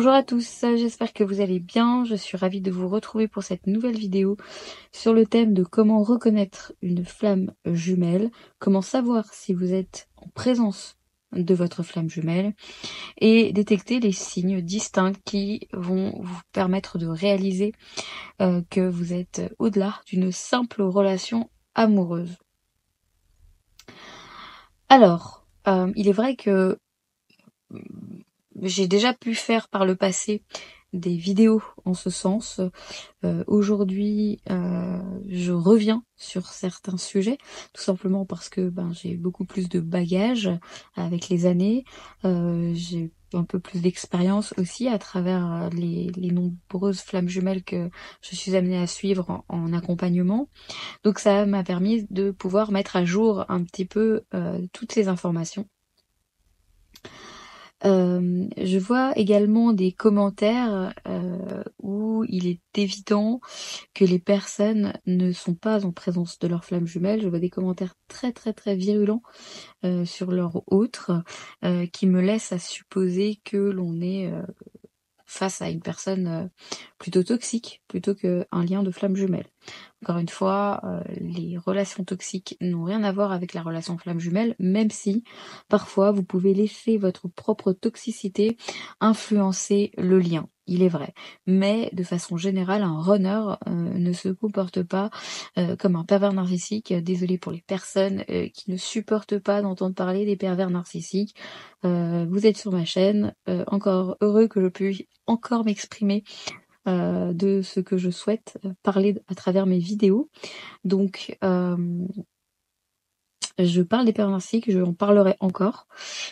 Bonjour à tous, j'espère que vous allez bien. Je suis ravie de vous retrouver pour cette nouvelle vidéo sur le thème de comment reconnaître une flamme jumelle, comment savoir si vous êtes en présence de votre flamme jumelle et détecter les signes distincts qui vont vous permettre de réaliser que vous êtes au-delà d'une simple relation amoureuse. Alors, il est vrai que j'ai déjà pu faire par le passé des vidéos en ce sens. Aujourd'hui, je reviens sur certains sujets, tout simplement parce que j'ai beaucoup plus de bagages avec les années. J'ai un peu plus d'expérience aussi à travers les nombreuses flammes jumelles que je suis amenée à suivre en accompagnement. Donc ça m'a permis de pouvoir mettre à jour un petit peu toutes ces informations. Je vois également des commentaires où il est évident que les personnes ne sont pas en présence de leur flamme jumelle. Je vois des commentaires très très très virulents sur leur autre qui me laissent à supposer que l'on est face à une personne plutôt toxique plutôt qu'un lien de flamme jumelle. Encore une fois, les relations toxiques n'ont rien à voir avec la relation flamme jumelle, même si parfois vous pouvez laisser votre propre toxicité influencer le lien. Il est vrai. Mais de façon générale, un runner ne se comporte pas comme un pervers narcissique. Désolée pour les personnes qui ne supportent pas d'entendre parler des pervers narcissiques. Vous êtes sur ma chaîne. Encore heureux que je puisse encore m'exprimer de ce que je souhaite parler à travers mes vidéos. Donc, je parle des pervers narcissiques, je en parlerai encore,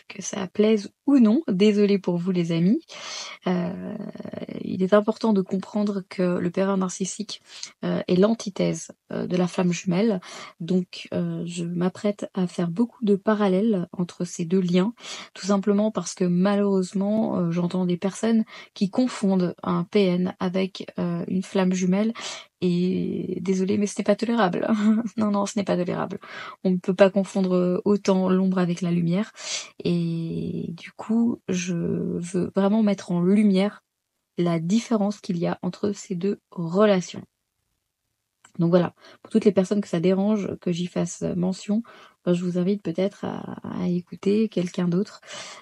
que ça plaise ou non. Désolée pour vous les amis. Il est important de comprendre que le pervers narcissique est l'antithèse de la flamme jumelle. Donc je m'apprête à faire beaucoup de parallèles entre ces deux liens, tout simplement parce que malheureusement j'entends des personnes qui confondent un PN avec une flamme jumelle. Et désolé, mais ce n'est pas tolérable. Non, ce n'est pas tolérable. On ne peut pas confondre autant l'ombre avec la lumière. Et du coup, je veux vraiment mettre en lumière la différence qu'il y a entre ces deux relations. Donc voilà, pour toutes les personnes que ça dérange que j'y fasse mention, je vous invite peut-être à écouter quelqu'un d'autre.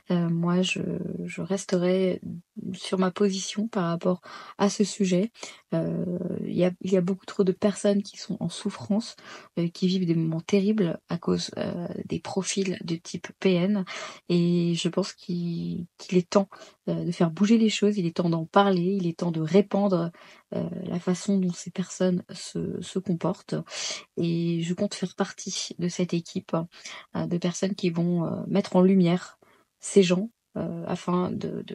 Moi, je resterai sur ma position par rapport à ce sujet. Il y a beaucoup trop de personnes qui sont en souffrance, qui vivent des moments terribles à cause des profils de type PN. Et je pense qu'il est temps de faire bouger les choses, il est temps d'en parler, il est temps de répandre la façon dont ces personnes se comportent. Et je compte faire partie de cette équipe de personnes qui vont mettre en lumière ces gens afin de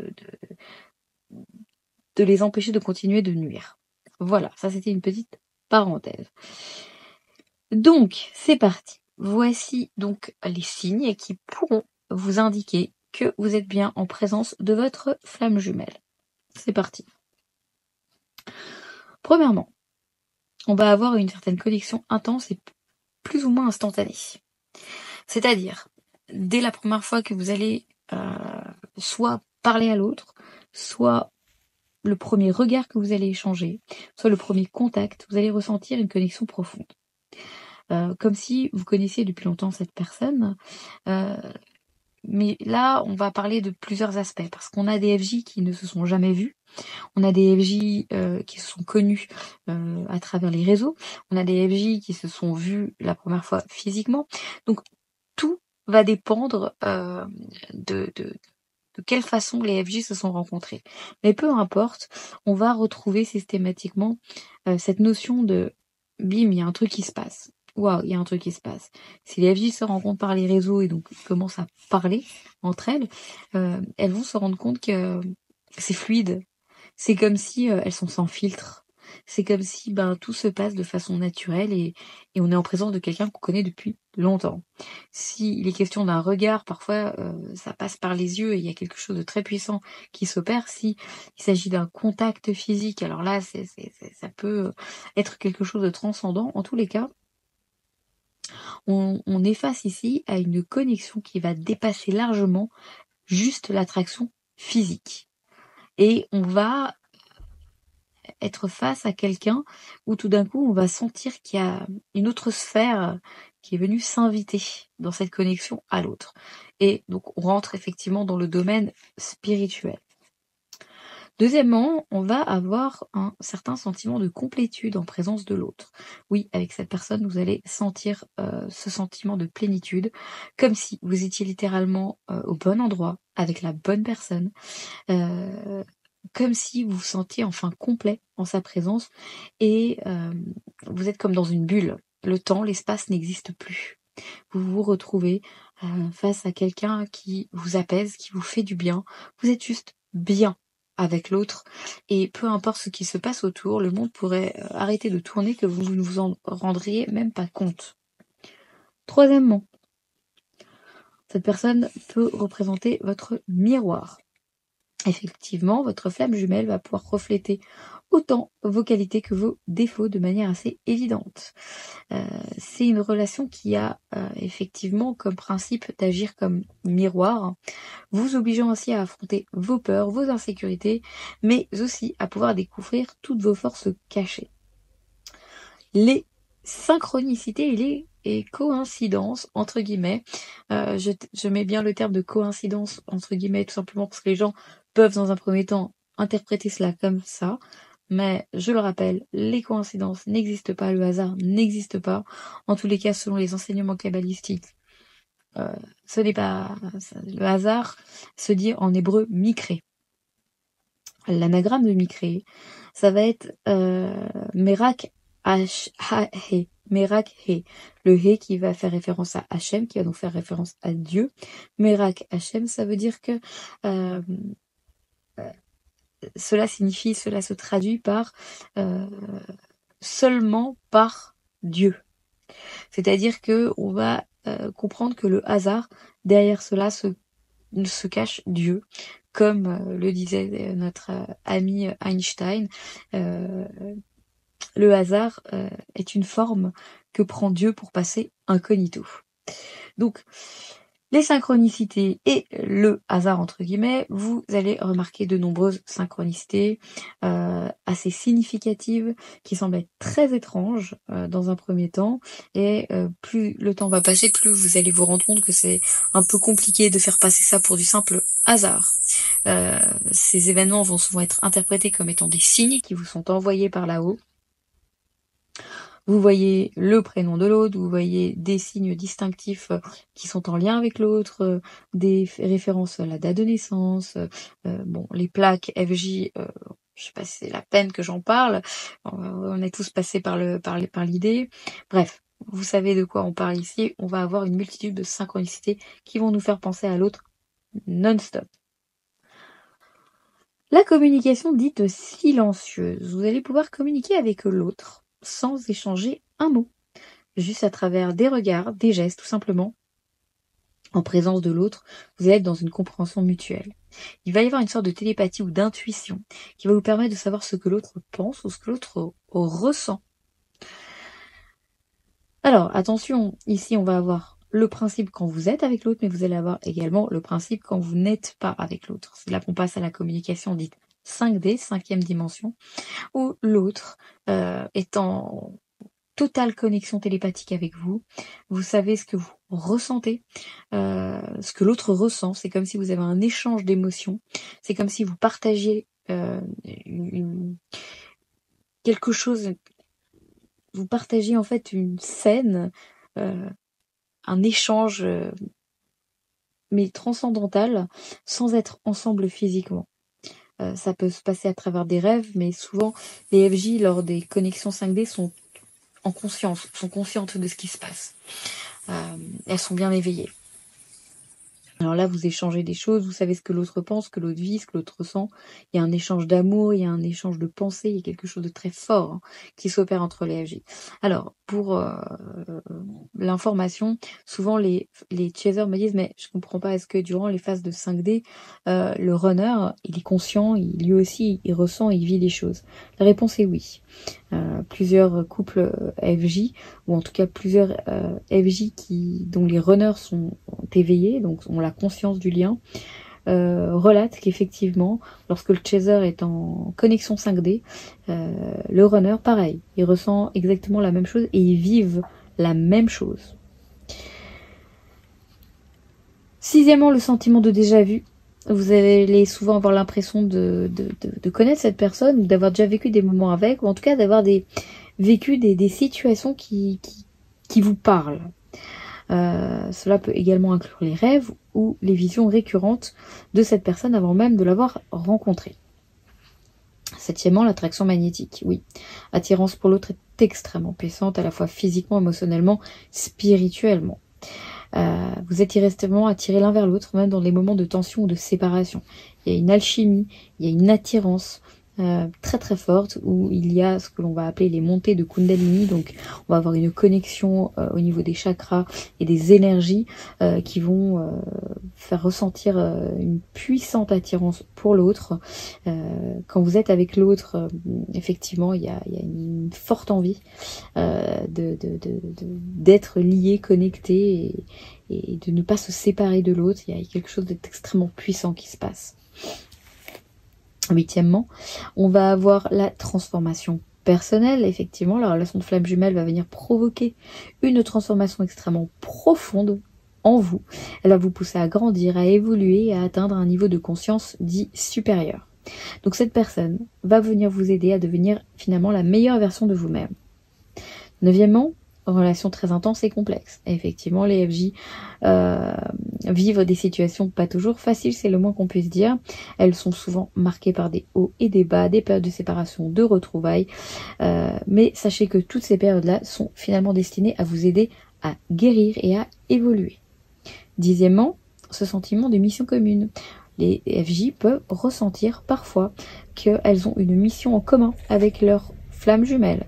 les empêcher de continuer de nuire. Voilà, ça c'était une petite parenthèse. Donc, c'est parti. Voici donc les signes qui pourront vous indiquer que vous êtes bien en présence de votre flamme jumelle. C'est parti. Premièrement, on va avoir une certaine connexion intense et plus ou moins instantanée. C'est-à-dire, dès la première fois que vous allez soit parler à l'autre, soit le premier regard que vous allez échanger, soit le premier contact, vous allez ressentir une connexion profonde. Comme si vous connaissiez depuis longtemps cette personne. Mais là, on va parler de plusieurs aspects, parce qu'on a des FJ qui ne se sont jamais vus, on a des FJ qui se sont connus à travers les réseaux, on a des FJ qui se sont vus la première fois physiquement. Donc tout va dépendre de quelle façon les FJ se sont rencontrés. Mais peu importe, on va retrouver systématiquement cette notion de bim, il y a un truc qui se passe. Waouh, il y a un truc qui se passe. Si les FJ se rencontrent par les réseaux et donc commencent à parler entre elles, elles vont se rendre compte que c'est fluide. C'est comme si elles sont sans filtre. C'est comme si tout se passe de façon naturelle et on est en présence de quelqu'un qu'on connaît depuis longtemps. S'il est question d'un regard, parfois ça passe par les yeux et il y a quelque chose de très puissant qui s'opère. Si il s'agit d'un contact physique, alors là ça peut être quelque chose de transcendant. En tous les cas, on est face ici à une connexion qui va dépasser largement juste l'attraction physique. Et on va être face à quelqu'un où tout d'un coup on va sentir qu'il y a une autre sphère qui est venue s'inviter dans cette connexion à l'autre. Et donc on rentre effectivement dans le domaine spirituel. Deuxièmement, on va avoir un certain sentiment de complétude en présence de l'autre. Oui, avec cette personne, vous allez sentir ce sentiment de plénitude, comme si vous étiez littéralement au bon endroit, avec la bonne personne, comme si vous vous sentiez enfin complet en sa présence, et vous êtes comme dans une bulle. Le temps, l'espace n'existe plus. Vous vous retrouvez face à quelqu'un qui vous apaise, qui vous fait du bien. Vous êtes juste bien avec l'autre, et peu importe ce qui se passe autour, le monde pourrait arrêter de tourner, que vous ne vous en rendriez même pas compte. Troisièmement, cette personne peut représenter votre miroir. Effectivement, votre flamme jumelle va pouvoir refléter autant vos qualités que vos défauts de manière assez évidente. C'est une relation qui a effectivement comme principe d'agir comme miroir, vous obligeant ainsi à affronter vos peurs, vos insécurités, mais aussi à pouvoir découvrir toutes vos forces cachées. Les synchronicités et coïncidences, entre guillemets, je mets bien le terme de coïncidence entre guillemets tout simplement parce que les gens peuvent dans un premier temps interpréter cela comme ça, mais je le rappelle, les coïncidences n'existent pas, le hasard n'existe pas. En tous les cas, selon les enseignements kabbalistiques, ce n'est pas le hasard, se dit en hébreu mikré. L'anagramme de mikré, ça va être merak H-He, Merak He, le He qui va faire référence à Hachem, qui va donc faire référence à Dieu. Merak Hachem, ça veut dire que cela se traduit par seulement par Dieu. C'est-à-dire que on va comprendre que le hasard, derrière cela se cache Dieu, comme le disait notre ami Einstein. Le hasard est une forme que prend Dieu pour passer incognito. Donc, les synchronicités et le hasard, entre guillemets, vous allez remarquer de nombreuses synchronicités assez significatives qui semblent être très étranges dans un premier temps. Et plus le temps va passer, plus vous allez vous rendre compte que c'est un peu compliqué de faire passer ça pour du simple hasard. Ces événements vont souvent être interprétés comme étant des signes qui vous sont envoyés par là-haut. Vous voyez le prénom de l'autre, vous voyez des signes distinctifs qui sont en lien avec l'autre, des références à la date de naissance, bon, les plaques FJ, je sais pas si c'est la peine que j'en parle, on est tous passés par l'idée. Bref, vous savez de quoi on parle ici, on va avoir une multitude de synchronicités qui vont nous faire penser à l'autre non-stop. La communication dite silencieuse, vous allez pouvoir communiquer avec l'autre sans échanger un mot, juste à travers des regards, des gestes, tout simplement. En présence de l'autre, vous allez être dans une compréhension mutuelle. Il va y avoir une sorte de télépathie ou d'intuition qui va vous permettre de savoir ce que l'autre pense ou ce que l'autre ressent. Alors, attention, ici on va avoir le principe quand vous êtes avec l'autre, mais vous allez avoir également le principe quand vous n'êtes pas avec l'autre. C'est là qu'on passe à la communication dite 5D, 5e dimension, où l'autre est en totale connexion télépathique avec vous. Vous savez ce que vous ressentez, ce que l'autre ressent. C'est comme si vous avez un échange d'émotions. C'est comme si vous partagiez quelque chose. Vous partagez en fait une scène, un échange, mais transcendantal, sans être ensemble physiquement. Ça peut se passer à travers des rêves, mais souvent les FJ, lors des connexions 5D, sont en conscience, sont conscientes de ce qui se passe. Elles sont bien éveillées. Alors là, vous échangez des choses, vous savez ce que l'autre pense, ce que l'autre vit, ce que l'autre ressent. Il y a un échange d'amour, il y a un échange de pensée, il y a quelque chose de très fort qui s'opère entre les FJ. Alors, pour l'information, souvent les chasers me disent « mais je comprends pas, est-ce que durant les phases de 5D, le runner, il est conscient, lui aussi, il ressent, il vit des choses ?» La réponse est oui. Plusieurs couples FJ, ou en tout cas plusieurs FJ dont les runners sont éveillés, donc ont la conscience du lien, relate qu'effectivement, lorsque le chaser est en connexion 5D, le runner, pareil, il ressent exactement la même chose et ils vivent la même chose. Sixièmement, le sentiment de déjà-vu. Vous allez souvent avoir l'impression de connaître cette personne, ou d'avoir déjà vécu des moments avec, ou en tout cas d'avoir vécu des situations qui vous parlent. Cela peut également inclure les rêves ou les visions récurrentes de cette personne avant même de l'avoir rencontrée. Septièmement, l'attraction magnétique. Oui, attirance pour l'autre est extrêmement puissante, à la fois physiquement, émotionnellement, spirituellement. Vous êtes irrésistiablement attirés l'un vers l'autre, même dans les moments de tension ou de séparation. Il y a une alchimie, il y a une attirance très très forte, où il y a ce que l'on va appeler les montées de Kundalini. Donc on va avoir une connexion au niveau des chakras et des énergies qui vont faire ressentir une puissante attirance pour l'autre. Quand vous êtes avec l'autre, effectivement il y a une forte envie d'être lié, connecté, et de ne pas se séparer de l'autre. Il y a quelque chose d'extrêmement puissant qui se passe. Huitièmement, on va avoir la transformation personnelle. Effectivement, la relation de flamme jumelle va venir provoquer une transformation extrêmement profonde en vous. Elle va vous pousser à grandir, à évoluer et à atteindre un niveau de conscience dit supérieur. Donc cette personne va venir vous aider à devenir finalement la meilleure version de vous-même. Neuvièmement, relation très intense et complexe. Et effectivement, les FJ vivent des situations pas toujours faciles, c'est le moins qu'on puisse dire. Elles sont souvent marquées par des hauts et des bas, des périodes de séparation, de retrouvailles. Mais sachez que toutes ces périodes-là sont finalement destinées à vous aider à guérir et à évoluer. Dixièmement, ce sentiment de mission commune. Les FJ peuvent ressentir parfois qu'elles ont une mission en commun avec leur flamme jumelle,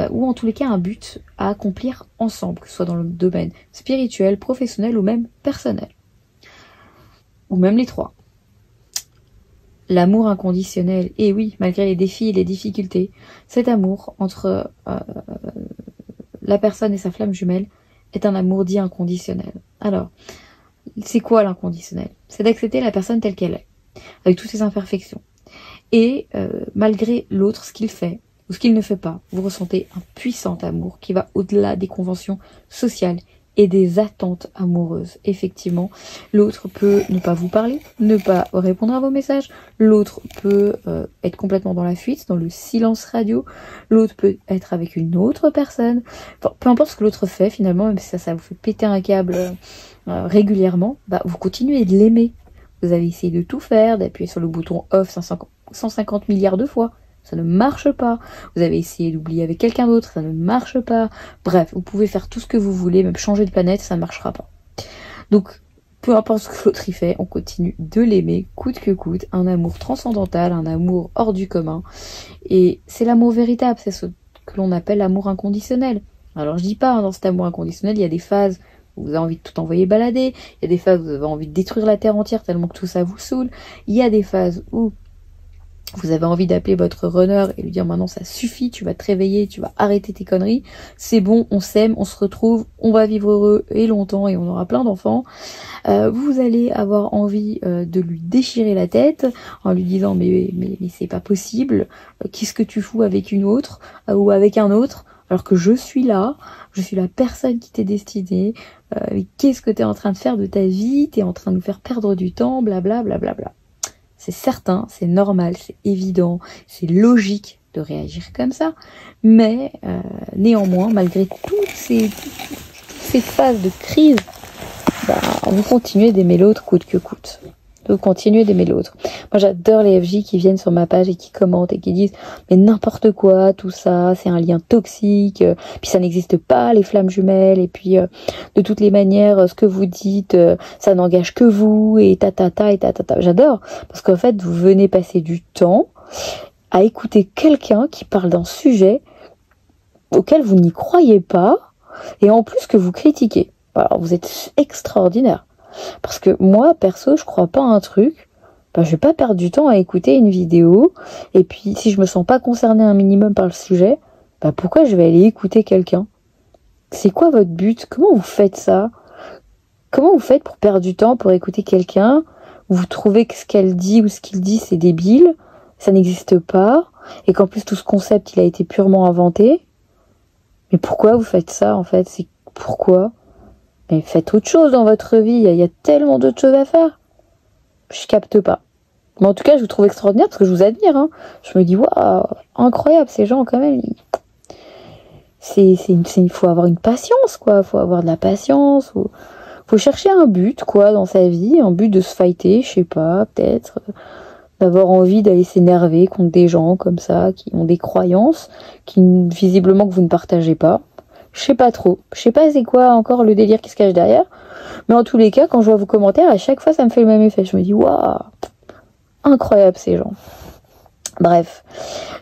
ou en tous les cas un but à accomplir ensemble, que ce soit dans le domaine spirituel, professionnel ou même personnel. Ou même les trois. L'amour inconditionnel, et oui, malgré les défis et les difficultés, cet amour entre la personne et sa flamme jumelle est un amour dit inconditionnel. Alors, c'est quoi l'inconditionnel? C'est d'accepter la personne telle qu'elle est, avec toutes ses imperfections. Et malgré l'autre, ce qu'il fait, ou ce qu'il ne fait pas, vous ressentez un puissant amour qui va au-delà des conventions sociales et des attentes amoureuses. Effectivement, l'autre peut ne pas vous parler, ne pas répondre à vos messages, l'autre peut être complètement dans la fuite, dans le silence radio, l'autre peut être avec une autre personne, enfin, peu importe ce que l'autre fait finalement, même si ça vous fait péter un câble régulièrement, bah, vous continuez de l'aimer. Vous avez essayé de tout faire, d'appuyer sur le bouton off 150 milliards de fois. Ça ne marche pas. Vous avez essayé d'oublier avec quelqu'un d'autre, ça ne marche pas. Bref, vous pouvez faire tout ce que vous voulez, même changer de planète, ça ne marchera pas. Donc, peu importe ce que l'autre y fait, on continue de l'aimer, coûte que coûte. Un amour transcendantal, un amour hors du commun. Et c'est l'amour véritable, c'est ce que l'on appelle l'amour inconditionnel. Alors, je dis pas, hein, dans cet amour inconditionnel, il y a des phases où vous avez envie de tout envoyer balader. Il y a des phases où vous avez envie de détruire la terre entière tellement que tout ça vous saoule. Il y a des phases où vous avez envie d'appeler votre runner et lui dire maintenant ça suffit, tu vas te réveiller, tu vas arrêter tes conneries, c'est bon, on s'aime, on se retrouve, on va vivre heureux et longtemps et on aura plein d'enfants. Vous allez avoir envie de lui déchirer la tête en lui disant mais c'est pas possible, qu'est-ce que tu fous avec une autre ou avec un autre alors que je suis la personne qui t'est destinée, qu'est-ce que t'es en train de faire de ta vie, t'es en train de nous faire perdre du temps, blablabla. Bla, bla, bla. C'est certain, c'est normal, c'est évident, c'est logique de réagir comme ça, mais néanmoins, malgré toutes ces phases de crise, bah, vous continuez d'aimer l'autre coûte que coûte. Vous continuez d'aimer l'autre. Moi, j'adore les FJ qui viennent sur ma page et qui commentent et qui disent mais n'importe quoi, tout ça, c'est un lien toxique, puis ça n'existe pas, les flammes jumelles, et puis de toutes les manières, ce que vous dites, ça n'engage que vous, et ta. J'adore, parce qu'en fait, vous venez passer du temps à écouter quelqu'un qui parle d'un sujet auquel vous n'y croyez pas, et en plus que vous critiquez. Alors, vous êtes extraordinaire. Parce que moi, perso, je crois pas à un truc, ben, je vais pas perdre du temps à écouter une vidéo, et puis si je me sens pas concernée un minimum par le sujet, ben, pourquoi je vais aller écouter quelqu'un? C'est quoi votre but? Comment vous faites ça? Comment vous faites pour perdre du temps pour écouter quelqu'un vous trouvez que ce qu'elle dit ou ce qu'il dit c'est débile, ça n'existe pas, et qu'en plus tout ce concept il a été purement inventé. Mais pourquoi vous faites ça en fait? C'est pourquoi? Mais faites autre chose dans votre vie, il y a tellement d'autres choses à faire. Je capte pas. Mais en tout cas, je vous trouve extraordinaire parce que je vous admire. Hein. Je me dis, waouh, incroyable ces gens quand même. Il faut avoir une patience, quoi. Il faut avoir de la patience. Faut chercher un but, quoi, dans sa vie. Un but de se fighter, je sais pas, peut-être. D'avoir envie d'aller s'énerver contre des gens comme ça, qui ont des croyances, qui visiblement que vous ne partagez pas. Je sais pas trop. Je sais pas c'est quoi encore le délire qui se cache derrière. Mais en tous les cas, quand je vois vos commentaires, à chaque fois, ça me fait le même effet. Je me dis, waouh, incroyable ces gens. Bref.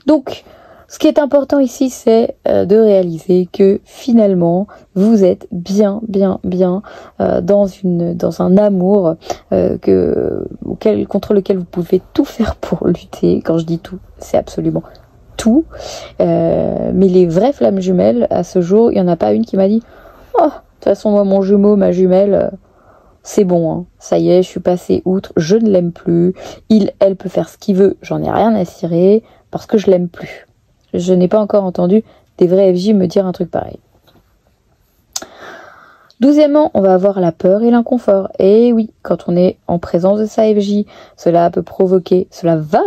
Donc, ce qui est important ici, c'est de réaliser que finalement, vous êtes bien dans un amour contre lequel vous pouvez tout faire pour lutter. Quand je dis tout, c'est absolument tout. Mais les vraies flammes jumelles, à ce jour, il n'y en a pas une qui m'a dit « Oh, de toute façon, moi, mon jumeau, ma jumelle, c'est bon, hein. Ça y est, je suis passée outre, je ne l'aime plus. Elle peut faire ce qu'il veut, j'en ai rien à cirer, parce que je l'aime plus. » Je n'ai pas encore entendu des vrais FJ me dire un truc pareil. 12e, on va avoir la peur et l'inconfort. Et oui, quand on est en présence de sa FJ, cela va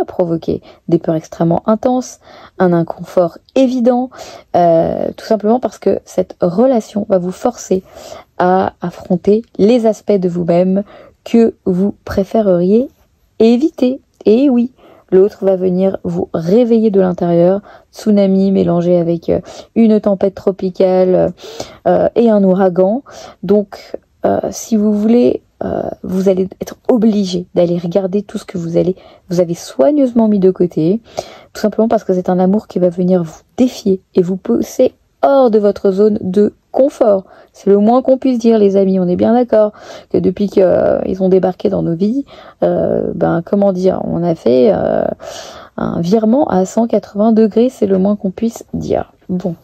provoquer des peurs extrêmement intenses, un inconfort évident, tout simplement parce que cette relation va vous forcer à affronter les aspects de vous-même que vous préféreriez éviter. Et oui, l'autre va venir vous réveiller de l'intérieur, tsunami mélangé avec une tempête tropicale et un ouragan. Donc, si vous voulez, vous allez être obligé d'aller regarder tout ce que vous avez soigneusement mis de côté, tout simplement parce que c'est un amour qui va venir vous défier et vous pousser hors de votre zone de confort. C'est le moins qu'on puisse dire, les amis. On est bien d'accord que depuis qu'ils ont débarqué dans nos vies, comment dire, on a fait un virement à 180 degrés, c'est le moins qu'on puisse dire. Bon.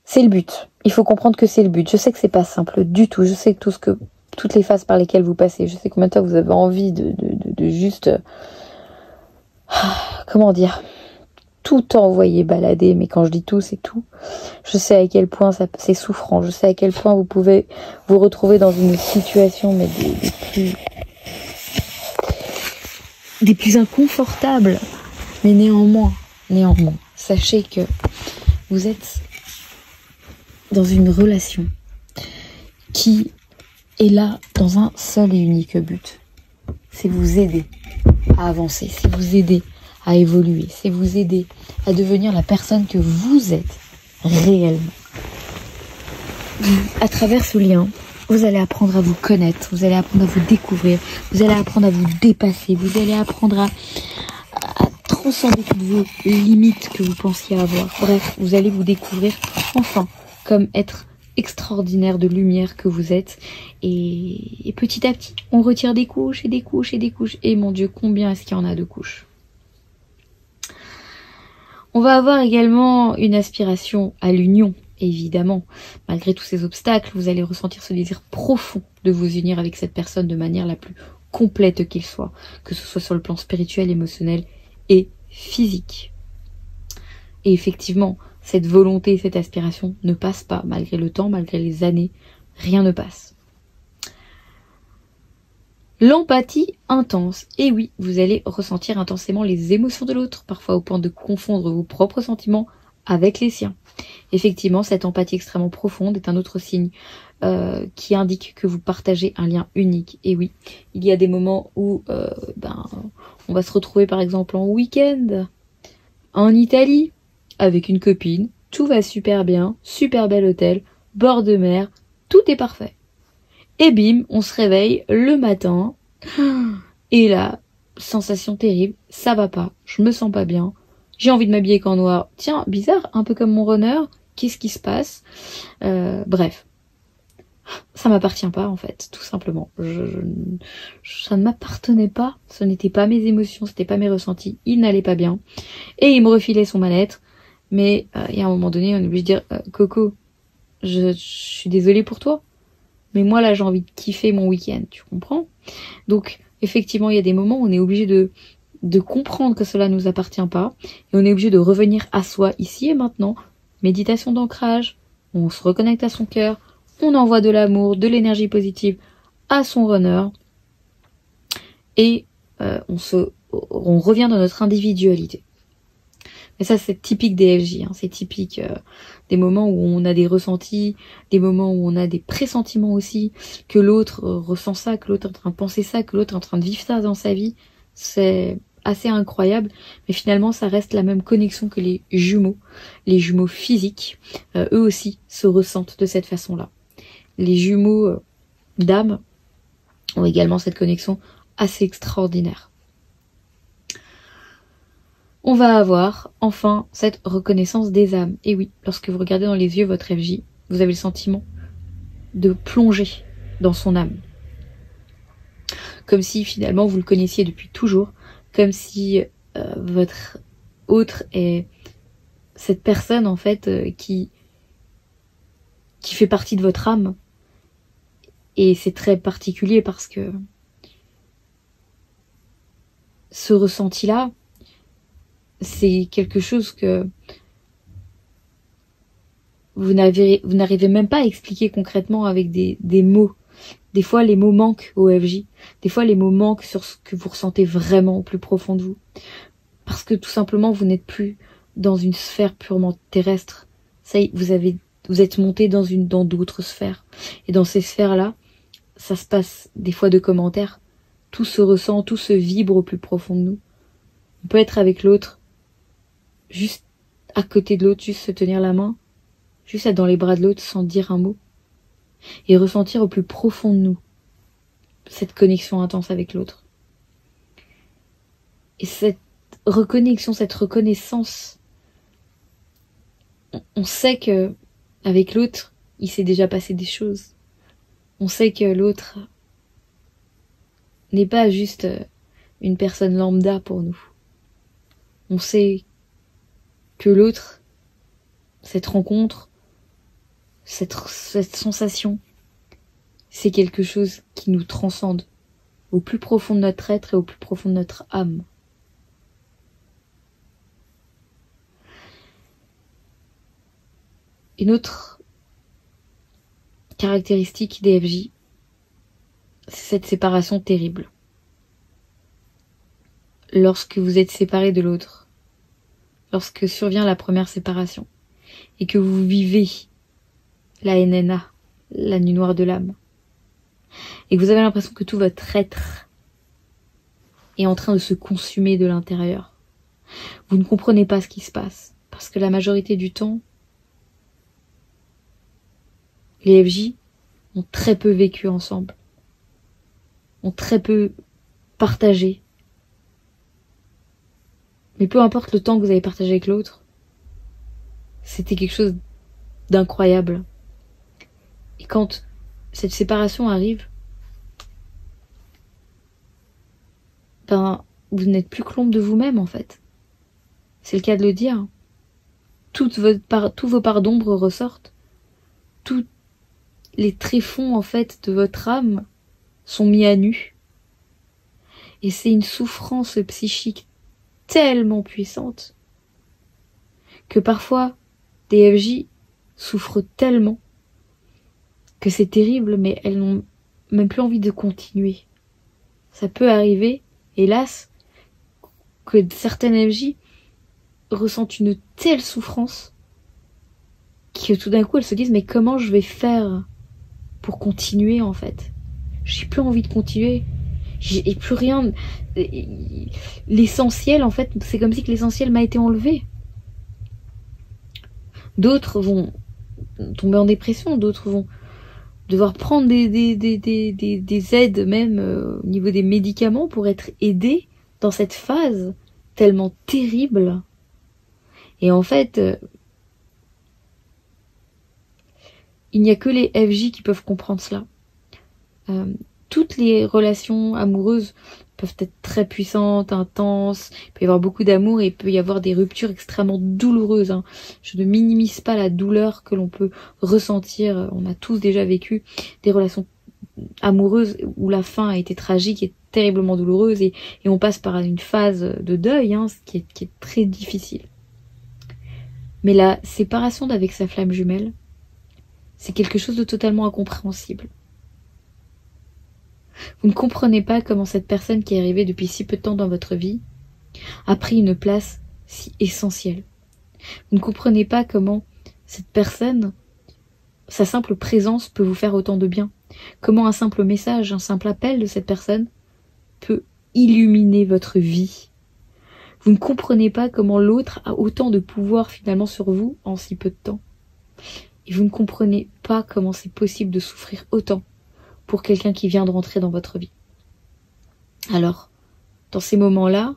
C'est le but. Il faut comprendre que c'est le but. Je sais que c'est pas simple du tout. Je sais que toutes les phases par lesquelles vous passez, je sais que maintenant vous avez envie de juste, comment dire, tout envoyer balader, mais quand je dis tout, c'est tout. Je sais à quel point c'est souffrant, je sais à quel point vous pouvez vous retrouver dans une situation mais des plus inconfortables. Mais néanmoins, sachez que vous êtes dans une relation qui est là dans un seul et unique but. C'est vous aider à avancer, c'est vous aider à évoluer, c'est vous aider à devenir la personne que vous êtes réellement. À travers ce lien, vous allez apprendre à vous connaître, vous allez apprendre à vous découvrir, vous allez apprendre à vous dépasser, vous allez apprendre à transcender toutes vos limites que vous pensiez avoir. Bref, vous allez vous découvrir enfin comme être extraordinaire de lumière que vous êtes. Et petit à petit, on retire des couches et des couches et des couches. Et mon Dieu, combien est-ce qu'il y en a de couches? On va avoir également une aspiration à l'union, évidemment. Malgré tous ces obstacles, vous allez ressentir ce désir profond de vous unir avec cette personne de manière la plus complète qu'il soit, que ce soit sur le plan spirituel, émotionnel et physique. Et effectivement, cette volonté, cette aspiration ne passe pas, malgré le temps, malgré les années, rien ne passe. L'empathie intense. Et oui, vous allez ressentir intensément les émotions de l'autre, parfois au point de confondre vos propres sentiments avec les siens. Effectivement, cette empathie extrêmement profonde est un autre signe qui indique que vous partagez un lien unique. Et oui, il y a des moments où on va se retrouver par exemple en week-end, en Italie, avec une copine, tout va super bien, super bel hôtel, bord de mer, tout est parfait. Et bim, on se réveille le matin, et là, sensation terrible, ça va pas, je me sens pas bien, j'ai envie de m'habiller qu'en noir, tiens, bizarre, un peu comme mon runner, qu'est-ce qui se passe? Bref, ça m'appartient pas en fait, tout simplement. Ça ne m'appartenait pas, ce n'était pas mes émotions, c'était pas mes ressentis, il n'allait pas bien, et il me refilait son mal-être, mais il y a un moment donné, on est obligé de dire, Coco, je suis désolée pour toi. mais moi là j'ai envie de kiffer mon week-end, tu comprends? Donc effectivement il y a des moments où on est obligé de comprendre que cela ne nous appartient pas, et on est obligé de revenir à soi ici et maintenant. Méditation d'ancrage, on se reconnecte à son cœur, on envoie de l'amour, de l'énergie positive à son runner, et on revient dans notre individualité. Mais ça c'est typique des FJ, hein. C'est typique des moments où on a des ressentis, des moments où on a des pressentiments aussi, que l'autre ressent ça, que l'autre est en train de penser ça, que l'autre est en train de vivre ça dans sa vie. C'est assez incroyable, mais finalement ça reste la même connexion que les jumeaux physiques, eux aussi se ressentent de cette façon-là. Les jumeaux d'âme ont également cette connexion assez extraordinaire. On va avoir enfin cette reconnaissance des âmes. Et oui, lorsque vous regardez dans les yeux votre FJ, vous avez le sentiment de plonger dans son âme. Comme si finalement vous le connaissiez depuis toujours, comme si votre autre est cette personne en fait qui fait partie de votre âme. Et c'est très particulier parce que ce ressenti-là, c'est quelque chose que vous n'arrivez même pas à expliquer concrètement avec des mots. Des fois, les mots manquent au FJ. Des fois, les mots manquent sur ce que vous ressentez vraiment au plus profond de vous. Parce que tout simplement, vous n'êtes plus dans une sphère purement terrestre. Ça y est, vous êtes monté dans d'autres sphères. Et dans ces sphères-là, ça se passe des fois de commentaires. Tout se ressent, tout se vibre au plus profond de nous. On peut être avec l'autre, juste à côté de l'autre, juste se tenir la main, juste être dans les bras de l'autre sans dire un mot, et ressentir au plus profond de nous cette connexion intense avec l'autre. Et cette reconnexion, cette reconnaissance, on sait que avec l'autre, il s'est déjà passé des choses. On sait que l'autre n'est pas juste une personne lambda pour nous. On sait que l'autre, cette rencontre, cette sensation, c'est quelque chose qui nous transcende au plus profond de notre être et au plus profond de notre âme. Une autre caractéristique des FJ, c'est cette séparation terrible. Lorsque vous êtes séparé de l'autre, lorsque survient la première séparation, et que vous vivez la NNA, la nuit noire de l'âme, et que vous avez l'impression que tout votre être est en train de se consumer de l'intérieur, vous ne comprenez pas ce qui se passe, parce que la majorité du temps, les FJ ont très peu vécu ensemble, ont très peu partagé. Mais peu importe le temps que vous avez partagé avec l'autre, c'était quelque chose d'incroyable. Et quand cette séparation arrive, ben, vous n'êtes plus que l'ombre de vous-même, en fait. C'est le cas de le dire. Tous vos parts d'ombre ressortent. Tous les tréfonds, en fait, de votre âme sont mis à nu. Et c'est une souffrance psychique tellement puissante que parfois des FJ souffrent tellement que c'est terrible, mais elles n'ont même plus envie de continuer. Ça peut arriver, hélas, que certaines FJ ressentent une telle souffrance que tout d'un coup elles se disent mais comment je vais faire pour continuer en fait? J'ai plus envie de continuer. J'ai plus rien. L'essentiel en fait, c'est comme si que l'essentiel m'a été enlevé. D'autres vont tomber en dépression, d'autres vont devoir prendre des aides même au niveau des médicaments pour être aidés dans cette phase tellement terrible. Et en fait, il n'y a que les FJ qui peuvent comprendre cela. toutes les relations amoureuses peuvent être très puissantes, intenses, il peut y avoir beaucoup d'amour et il peut y avoir des ruptures extrêmement douloureuses. Hein. Je ne minimise pas la douleur que l'on peut ressentir. On a tous déjà vécu des relations amoureuses où la fin a été tragique et terriblement douloureuse et on passe par une phase de deuil, hein, ce qui est très difficile. Mais la séparation d'avec sa flamme jumelle, c'est quelque chose de totalement incompréhensible. Vous ne comprenez pas comment cette personne qui est arrivée depuis si peu de temps dans votre vie a pris une place si essentielle. Vous ne comprenez pas comment cette personne, sa simple présence peut vous faire autant de bien. Comment un simple message, un simple appel de cette personne peut illuminer votre vie. Vous ne comprenez pas comment l'autre a autant de pouvoir finalement sur vous en si peu de temps. Et vous ne comprenez pas comment c'est possible de souffrir autant pour quelqu'un qui vient de rentrer dans votre vie. Alors, dans ces moments-là,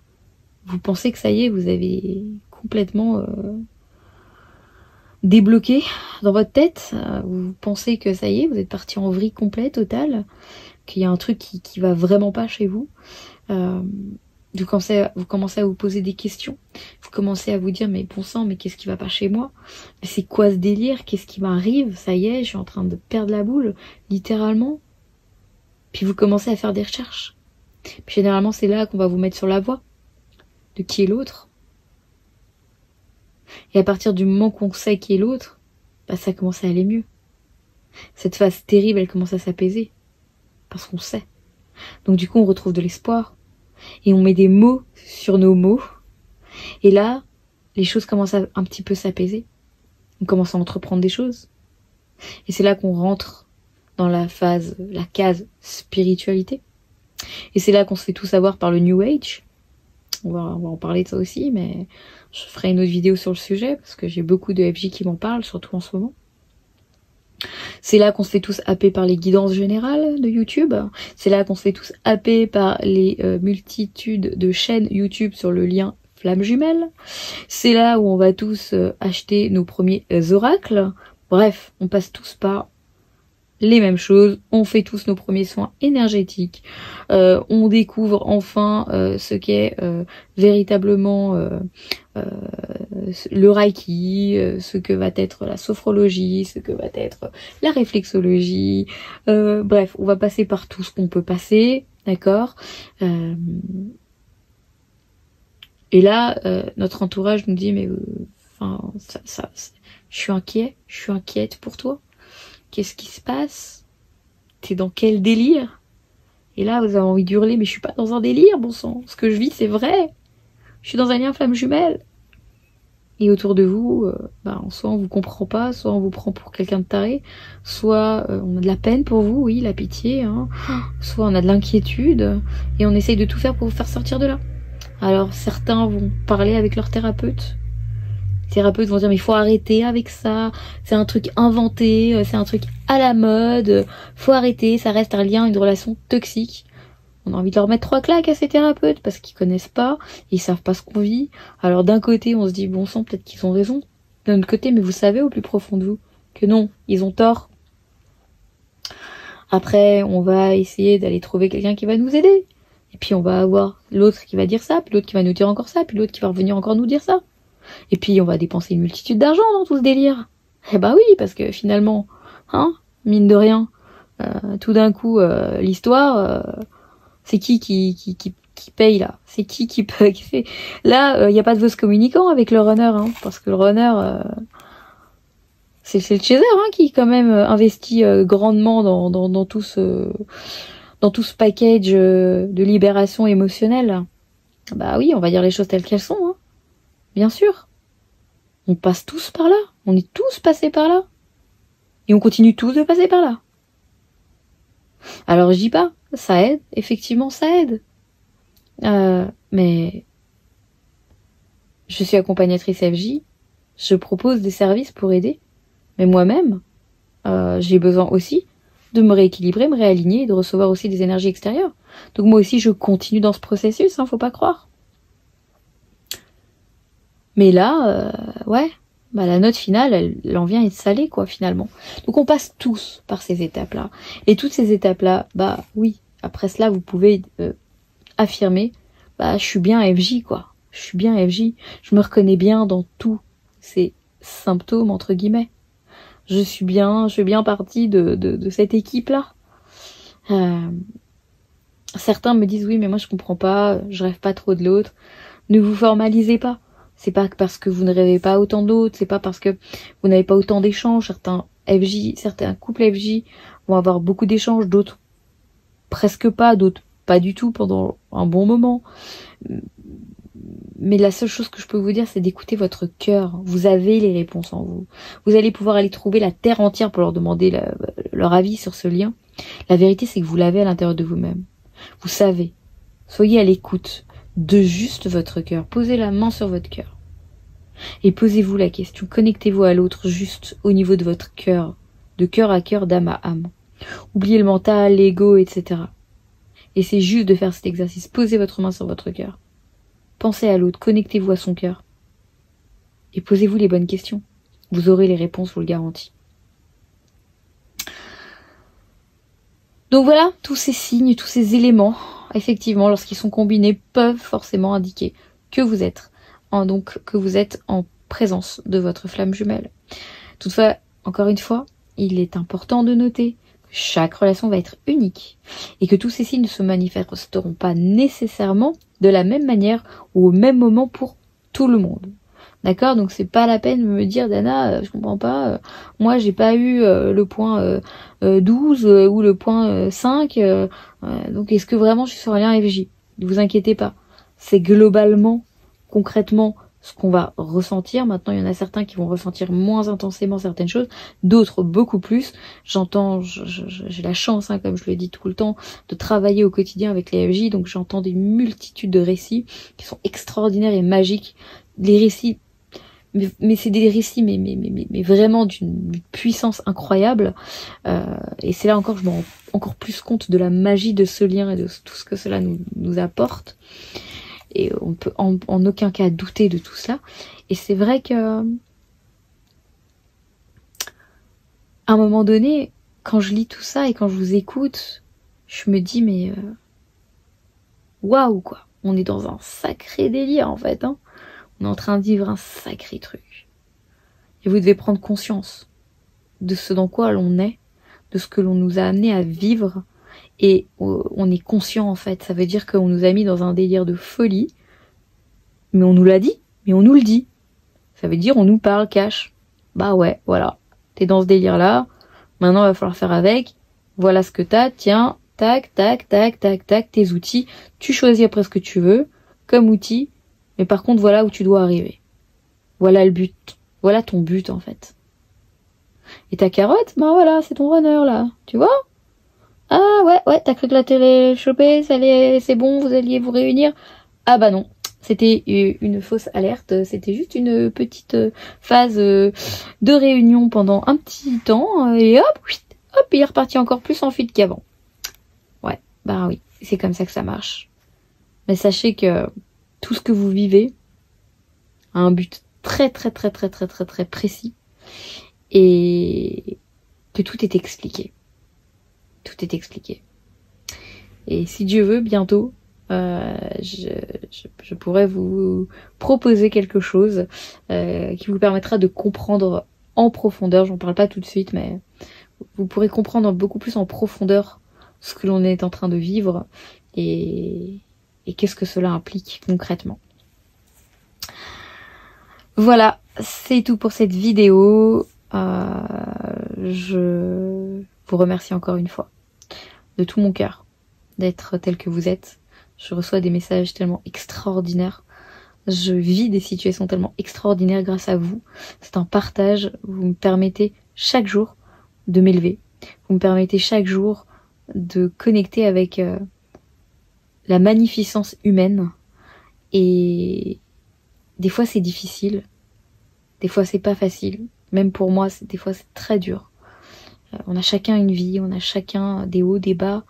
vous pensez que ça y est, vous avez complètement débloqué dans votre tête. Vous pensez que ça y est, vous êtes parti en vrille complète, totale, qu'il y a un truc qui va vraiment pas chez vous. Vous commencez à vous poser des questions. Vous commencez à vous dire, mais bon sang, mais qu'est-ce qui va pas chez moi? Mais c'est quoi ce délire? Qu'est-ce qui m'arrive? Ça y est, je suis en train de perdre la boule, littéralement. Puis vous commencez à faire des recherches. Puis généralement, c'est là qu'on va vous mettre sur la voie de qui est l'autre. Et à partir du moment qu'on sait qui est l'autre, bah ça commence à aller mieux. Cette phase terrible, elle commence à s'apaiser. Parce qu'on sait. Donc du coup, on retrouve de l'espoir. Et on met des mots sur nos mots. Et là, les choses commencent à un petit peu s'apaiser. On commence à entreprendre des choses. Et c'est là qu'on rentre dans la case spiritualité. Et c'est là qu'on se fait tout savoir par le New Age. On va en parler de ça aussi, mais je ferai une autre vidéo sur le sujet, parce que j'ai beaucoup de FJ qui m'en parlent, surtout en ce moment. C'est là qu'on se fait tous happer par les guidances générales de YouTube. C'est là qu'on se fait tous happer par les multitudes de chaînes YouTube sur le lien flamme jumelle. C'est là où on va tous acheter nos premiers oracles. Bref, on passe tous par les mêmes choses, on fait tous nos premiers soins énergétiques, on découvre enfin ce qu'est véritablement le Reiki, ce que va être la sophrologie, ce que va être la réflexologie, bref, on va passer par tout ce qu'on peut passer, d'accord, et là, notre entourage nous dit, mais je suis inquiète pour toi. Qu'est-ce qui se passe? T'es dans quel délire? Et là, vous avez envie d'hurler, mais je suis pas dans un délire, bon sang. Ce que je vis, c'est vrai. Je suis dans un lien flamme jumelle. Et autour de vous, soit on vous comprend pas, soit on vous prend pour quelqu'un de taré, soit on a de la peine pour vous, oui, la pitié, hein, soit on a de l'inquiétude, et on essaye de tout faire pour vous faire sortir de là. Alors, certains vont parler avec leur thérapeute. Les thérapeutes vont dire mais il faut arrêter avec ça, c'est un truc inventé, c'est un truc à la mode, faut arrêter, ça reste un lien, une relation toxique. On a envie de leur mettre 3 claques à ces thérapeutes parce qu'ils connaissent pas, ils savent pas ce qu'on vit. Alors d'un côté on se dit bon sang, peut-être qu'ils ont raison. D'un autre côté, mais vous savez au plus profond de vous que non, ils ont tort. Après on va essayer d'aller trouver quelqu'un qui va nous aider. Et puis on va avoir l'autre qui va dire ça, puis l'autre qui va nous dire encore ça, puis l'autre qui va revenir encore nous dire ça. Et puis on va dépenser une multitude d'argent dans tout ce délire. Eh bah oui, parce que finalement, hein, mine de rien, tout d'un coup, l'histoire, c'est qui paye là? C'est qui fait? Là, il y a pas de vase communicant avec le runner, hein, parce que le runner, c'est le chaser, hein, qui quand même investit grandement dans tout ce package de libération émotionnelle. Bah oui, on va dire les choses telles qu'elles sont, hein. Bien sûr. On passe tous par là. On est tous passés par là. Et on continue tous de passer par là. Alors je dis pas, ça aide. Effectivement, ça aide. Mais je suis accompagnatrice FJ. Je propose des services pour aider. Mais moi-même, j'ai besoin aussi de me rééquilibrer, me réaligner et de recevoir aussi des énergies extérieures. Donc moi aussi, je continue dans ce processus, hein, faut pas croire. Mais là, la note finale, elle en vient être salée, quoi, finalement. Donc on passe tous par ces étapes-là. Et toutes ces étapes-là, oui, après cela, vous pouvez affirmer, bah, je suis bien FJ, quoi. Je suis bien FJ. Je me reconnais bien dans tous ces symptômes, entre guillemets. Je fais bien partie de cette équipe-là. Certains me disent, oui, mais moi, je comprends pas, je rêve pas trop de l'autre. Ne vous formalisez pas. C'est pas parce que vous ne rêvez pas autant d'autres, c'est pas parce que vous n'avez pas autant d'échanges. Certains couples FJ vont avoir beaucoup d'échanges, d'autres presque pas, d'autres pas du tout pendant un bon moment. Mais la seule chose que je peux vous dire, c'est d'écouter votre cœur. Vous avez les réponses en vous. Vous allez pouvoir aller trouver la terre entière pour leur demander leur avis sur ce lien. La vérité, c'est que vous l'avez à l'intérieur de vous-même. Vous savez. Soyez à l'écoute de juste votre cœur. Posez la main sur votre cœur. Et posez-vous la question. Connectez-vous à l'autre juste au niveau de votre cœur. De cœur à cœur, d'âme à âme. Oubliez le mental, l'ego, etc. Et c'est juste de faire cet exercice. Posez votre main sur votre cœur. Pensez à l'autre, connectez-vous à son cœur. Et posez-vous les bonnes questions. Vous aurez les réponses, je vous le garantis. Donc voilà, tous ces signes, tous ces éléments, effectivement, lorsqu'ils sont combinés, peuvent forcément indiquer que vous êtes en présence de votre flamme jumelle. Toutefois, encore une fois, il est important de noter que chaque relation va être unique et que tous ces signes ne se manifesteront pas nécessairement de la même manière ou au même moment pour tout le monde. D'accord? Donc c'est pas la peine de me dire, Dana, je comprends pas, moi j'ai pas eu le point 12 ou le point 5, donc est-ce que vraiment je suis sur un lien FJ? Ne vous inquiétez pas. C'est globalement, concrètement, ce qu'on va ressentir. Maintenant, il y en a certains qui vont ressentir moins intensément certaines choses, d'autres beaucoup plus. J'ai la chance, hein, comme je le dis tout le temps, de travailler au quotidien avec les FJ, donc j'entends des multitudes de récits qui sont extraordinaires et magiques. Les récits, mais c'est des récits, mais vraiment d'une puissance incroyable. Et c'est là encore, je me rends encore plus compte de la magie de ce lien et de tout ce que cela nous apporte. Et on peut en aucun cas douter de tout cela. Et c'est vrai que à un moment donné, quand je lis tout ça et quand je vous écoute, je me dis mais waouh quoi, on est dans un sacré délire en fait, hein. On est en train de vivre un sacré truc. Et vous devez prendre conscience de ce dans quoi l'on est, de ce que l'on nous a amené à vivre. Et on est conscient en fait. Ça veut dire qu'on nous a mis dans un délire de folie. Mais on nous l'a dit, mais on nous le dit. Ça veut dire on nous parle cash. Bah ouais, voilà. T'es dans ce délire-là. Maintenant, il va falloir faire avec. Voilà ce que t'as. Tiens, tac, tac, tac, tac, tac, tes outils. Tu choisis après ce que tu veux comme outil. Mais par contre, voilà où tu dois arriver. Voilà le but. Voilà ton but, en fait. Et ta carotte, ben voilà, c'est ton runner, là. Tu vois? Ah ouais, t'as cru que la télé chopée, c'est bon, vous alliez vous réunir? Ah bah non. C'était une fausse alerte, c'était juste une petite phase de réunion pendant un petit temps, et hop, il est reparti encore plus en fuite qu'avant. Ouais, bah oui, c'est comme ça que ça marche. Mais sachez que tout ce que vous vivez a un but très très très très très très très précis, et que tout est expliqué. Tout est expliqué. Et si Dieu veut, bientôt, je pourrais vous proposer quelque chose qui vous permettra de comprendre en profondeur, j'en parle pas tout de suite, mais vous pourrez comprendre beaucoup plus en profondeur ce que l'on est en train de vivre et qu'est-ce que cela implique concrètement. Voilà, c'est tout pour cette vidéo. Je vous remercie encore une fois, de tout mon cœur, d'être tel que vous êtes. Je reçois des messages tellement extraordinaires. Je vis des situations tellement extraordinaires grâce à vous. C'est un partage. Vous me permettez chaque jour de m'élever. Vous me permettez chaque jour de connecter avec la magnificence humaine. Et des fois c'est difficile. Des fois c'est pas facile. Même pour moi, des fois c'est très dur. On a chacun une vie, on a chacun des hauts, des bas.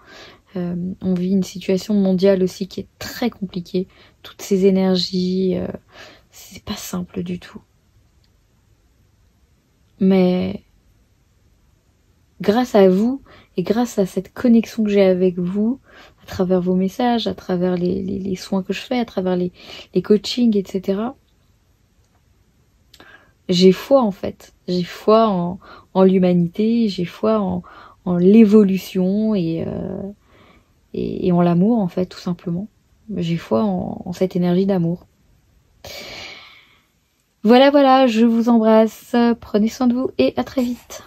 On vit une situation mondiale aussi qui est très compliquée. Toutes ces énergies, c'est pas simple du tout. Mais grâce à vous et grâce à cette connexion que j'ai avec vous, à travers vos messages, à travers les soins que je fais, à travers les coachings, etc. J'ai foi en fait. J'ai foi en l'humanité, j'ai foi en l'évolution et en l'amour en fait, tout simplement. J'ai foi en cette énergie d'amour. Voilà, voilà, je vous embrasse, prenez soin de vous et à très vite.